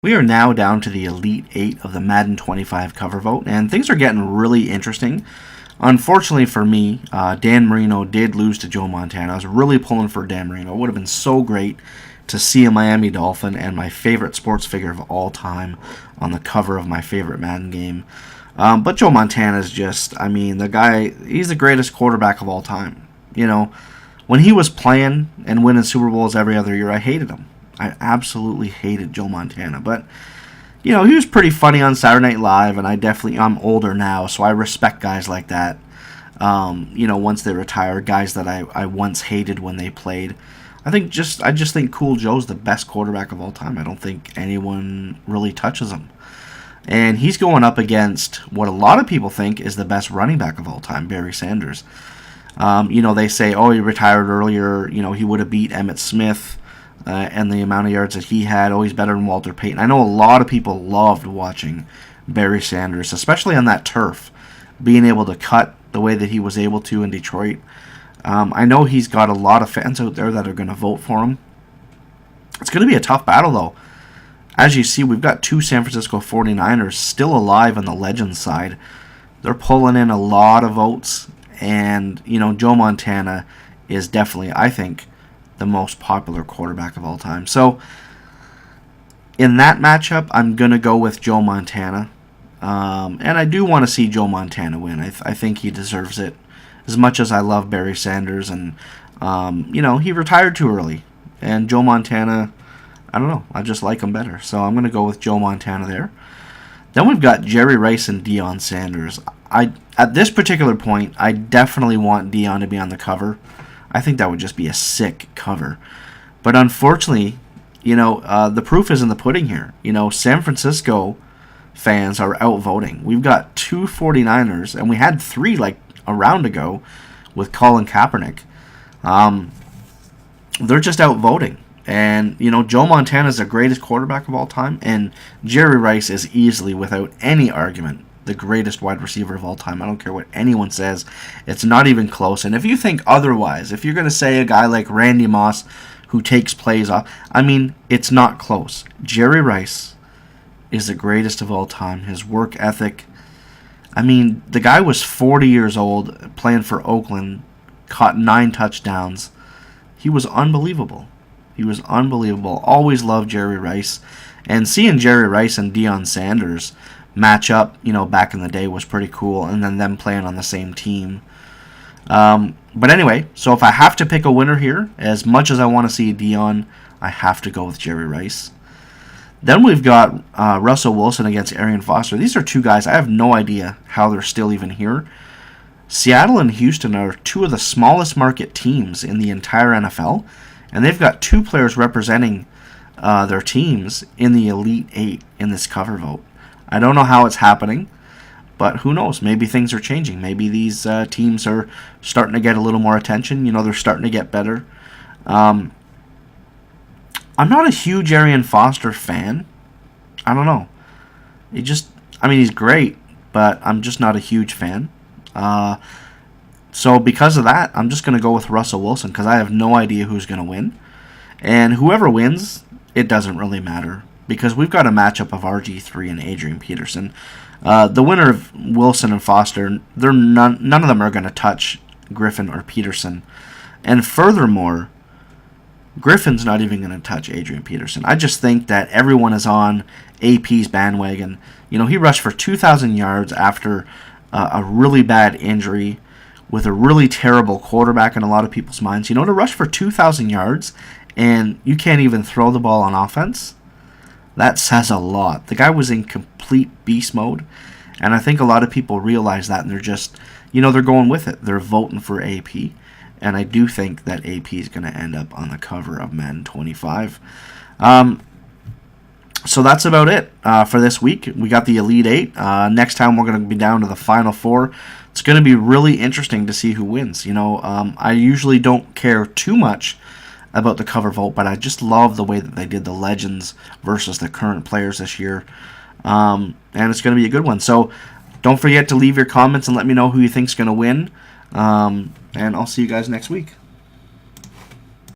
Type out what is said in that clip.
We are now down to the Elite 8 of the Madden 25 cover vote, and things are getting really interesting. Unfortunately for me, Dan Marino did lose to Joe Montana. I was really pulling for Dan Marino. It would have been so great to see a Miami Dolphin and my favorite sports figure of all time on the cover of my favorite Madden game. But Joe Montana is just, the guy, he's the greatest quarterback of all time. When he was playing and winning Super Bowls every other year, I hated him. I absolutely hated Joe Montana, but he was pretty funny on Saturday Night Live, and I'm older now, so I respect guys like that. Once they retire, guys that I once hated when they played. I just think Cool Joe's the best quarterback of all time. I don't think anyone really touches him. And he's going up against what a lot of people think is the best running back of all time, Barry Sanders. They say, oh, he retired earlier, he would have beat Emmitt Smith. And the amount of yards that he had, he's better than Walter Payton. I know a lot of people loved watching Barry Sanders, especially on that turf, being able to cut the way that he was able to in Detroit. I know he's got a lot of fans out there that are going to vote for him. It's going to be a tough battle, though. As you see, we've got two San Francisco 49ers still alive on the Legends side. They're pulling in a lot of votes, and, Joe Montana is definitely, I think, the most popular quarterback of all time. So, in that matchup, I'm going to go with Joe Montana. And I do want to see Joe Montana win. I think he deserves it. As much as I love Barry Sanders, and, he retired too early. And Joe Montana, I don't know, I just like him better. So, I'm going to go with Joe Montana there. Then we've got Jerry Rice and Deion Sanders. At this particular point, I definitely want Deion to be on the cover. I think that would just be a sick cover. But unfortunately, the proof is in the pudding here. San Francisco fans are outvoting. We've got two 49ers, and we had three a round ago with Colin Kaepernick. They're just outvoting. And, Joe Montana is the greatest quarterback of all time, and Jerry Rice is easily, without any argument, the greatest wide receiver of all time. I don't care what anyone says. It's not even close. And if you think otherwise, if you're going to say a guy like Randy Moss who takes plays off, it's not close. Jerry Rice is the greatest of all time. His work ethic. The guy was 40 years old, playing for Oakland, caught 9 touchdowns. He was unbelievable. Always loved Jerry Rice. And seeing Jerry Rice and Deion Sanders match up, back in the day was pretty cool, and then them playing on the same team. But anyway, so if I have to pick a winner here, as much as I want to see Deion, I have to go with Jerry Rice. Then we've got Russell Wilson against Arian Foster. These are two guys, I have no idea how they're still even here. Seattle and Houston are two of the smallest market teams in the entire NFL, and they've got two players representing their teams in the Elite 8 in this cover vote. I don't know how it's happening, but who knows? Maybe things are changing. Maybe these teams are starting to get a little more attention. They're starting to get better. I'm not a huge Arian Foster fan. I don't know. He's great, but I'm just not a huge fan. So because of that, I'm just going to go with Russell Wilson because I have no idea who's going to win. And whoever wins, it doesn't really matter, because we've got a matchup of RG3 and Adrian Peterson. The winner of Wilson and Foster, none of them are going to touch Griffin or Peterson. And furthermore, Griffin's not even going to touch Adrian Peterson. I just think that everyone is on AP's bandwagon. He rushed for 2,000 yards after a really bad injury with a really terrible quarterback in a lot of people's minds. To rush for 2,000 yards and you can't even throw the ball on offense, that says a lot. The guy was in complete beast mode, and I think a lot of people realize that, and they're just, they're going with it. They're voting for AP, and I do think that AP is going to end up on the cover of Madden 25. So that's about it for this week. We got the Elite 8. Next time we're going to be down to the Final 4. It's going to be really interesting to see who wins. I usually don't care too much about the cover vote, but I just love the way that they did the Legends versus the current players this year. And it's going to be a good one. So don't forget to leave your comments and let me know who you think's going to win. And I'll see you guys next week.